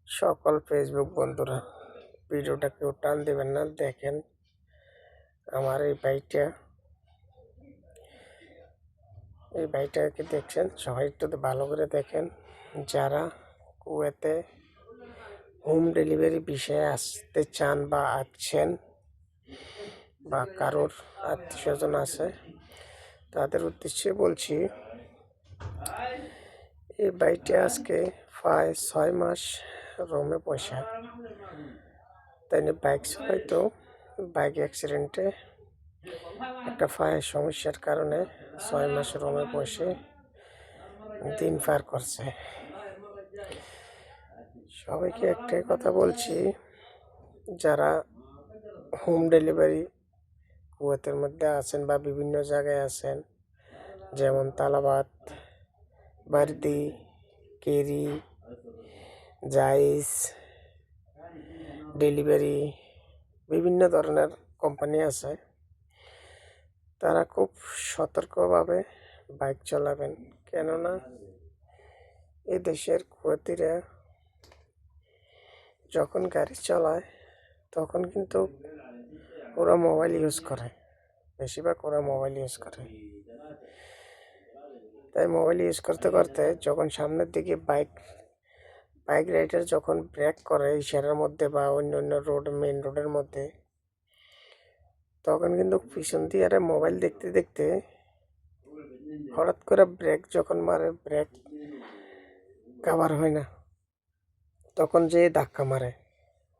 সকল ফেসবুক বন্ধুরা, ভিডিওটা কেউ টান দেবেন না। দেখেন আমার এই ভাইটাকে দেখছেন, সবাই একটু ভালো করে দেখেন। যারা কুয়েতে হোম ডেলিভারি বিষয়ে আসতে চান বা আসছেন বা কারোর আত্মীয় স্বজন আছে, তাদের উদ্দেশ্যে বলছি, এই ভাইটা আজকে প্রায় 6 মাস রোমে বসা। তাই বাইক চালাইতো, বাইক অ্যাক্সিডেন্টে একটা পায়ের সমস্যার কারণে 6 মাস রোমে বসে দিন পার করছে। সবাইকে একটাই কথা বলছি, যারা হোম ডেলিভারি কুয়েতের মধ্যে আছেন বা বিভিন্ন জায়গায় আছেন, যেমন তালাবাদ, বারদি, কেরি, জাইস ডেলিভারি, বিভিন্ন ধরনের কোম্পানি আছে, তারা খুব সতর্কভাবে বাইক চালাবেন। কেননা এই দেশের কুয়েতিরা যখন গাড়ি চালায় তখন কিন্তু ওরা মোবাইল ইউজ করে, বেশিরভাগ ওরা মোবাইল ইউজ করে। তাই মোবাইল ইউজ করতে করতে যখন সামনের দিকে বাইক রাইডার যখন ব্রেক করে ইশারার মধ্যে বা অন্য অন্য মেইন রোডের মধ্যে, তখন কিন্তু পিছন দিয়ে আরে মোবাইল দেখতে দেখতে হঠাৎ করে ব্রেক যখন মারে, ব্রেক কাভার হয় না, তখন যে ধাক্কা মারে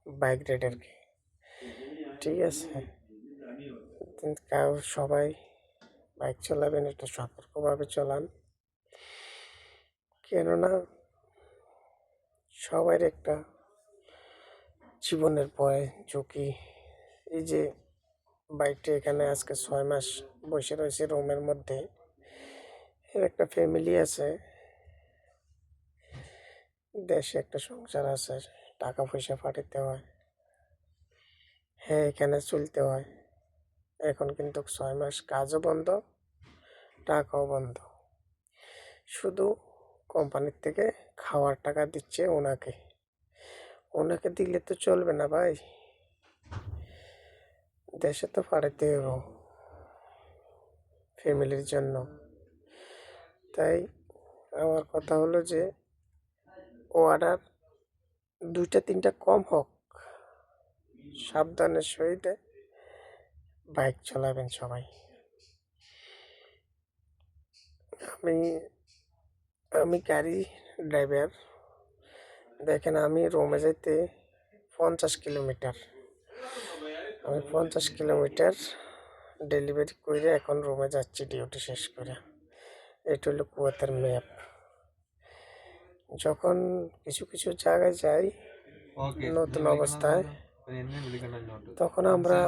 বাইক রাইডারকে। ঠিক আছে, সবাই বাইক চালাবেন একটু সতর্কভাবে চালান। কেননা সবার একটা জীবনের ভয় ঝুঁকি। এই যে বাইকটা এখানে আজকে 6 মাস বসে রয়েছে রুমের মধ্যে, এর একটা ফ্যামিলি আছে, দেশে একটা সংসার আছে, টাকা পয়সা পাঠাতে হয়, হ্যাঁ এখানে চলতে হয়। এখন কিন্তু 6 মাস কাজও বন্ধ, টাকাও বন্ধ, শুধু কোম্পানির থেকে খাওয়ার টাকা দিচ্ছে ওনাকে দিলে তো চলবে না ভাই, দেশে তো পাঠাতে হবে ফ্যামিলির জন্য। তাই আমার কথা হলো যে অর্ডার 2-3টা কম হোক, সাবধানের সহিত বাইক চালাবেন সবাই। আমি গাড়ি ড্রাইভার, দেখেন আমি রোমে যেতে 50 কিলোমিটার, আমি 50 কিলোমিটার ডেলিভারি করে এখন রুমে যাচ্ছি ডিউটি শেষ করে। এটা হলো কুয়েতের ম্যাপ। যখন কিছু কিছু জায়গায় যাই নতুন অবস্থায়, তখন আমরা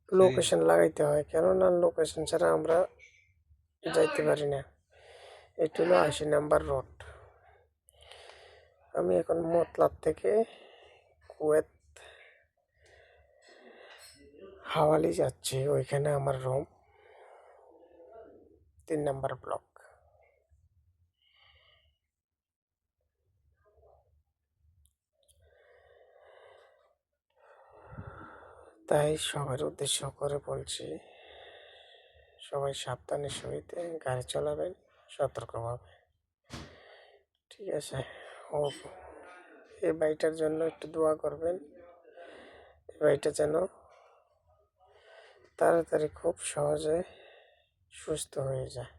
লোকেশন লাগাইতে হয়, কেননা লোকেশন ছাড়া আমরা যাইতে পারি না। এটা হলো 80 নম্বর রোড। আমি এখন মতলব থেকে কুয়েত হাওয়ালি যাচ্ছি, ওইখানে আমার রুম 3 নম্বর ব্লক। তাই সবার উদ্দেশ্য করে বলছি, সবাই সাবধানের সহিত গাড়ি চালাবেন সতর্কভাবে। ঠিক আছে, ও এই বাইটার জন্য একটু দোয়া করবেন, এই বাইটা যেন তাড়াতাড়ি খুব সহজে সুস্থ হয়ে যায়।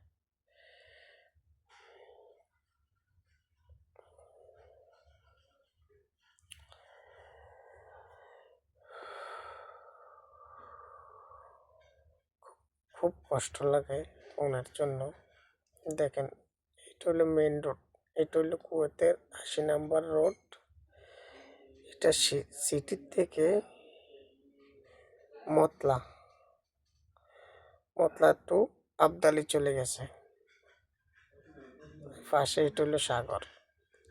খুব কষ্ট লাগে ওনার জন্য। দেখেন, এটা হলো মেন রোড, এটা হলো কুয়েতের 80 নম্বর রোড। এটা সিটির থেকে মতলা টু আবদালি চলে গেছে, পাশে এটা হলো সাগর।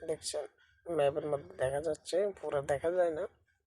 দেখছেন ম্যাপের মধ্যে দেখা যাচ্ছে, পুরো দেখা যায় না।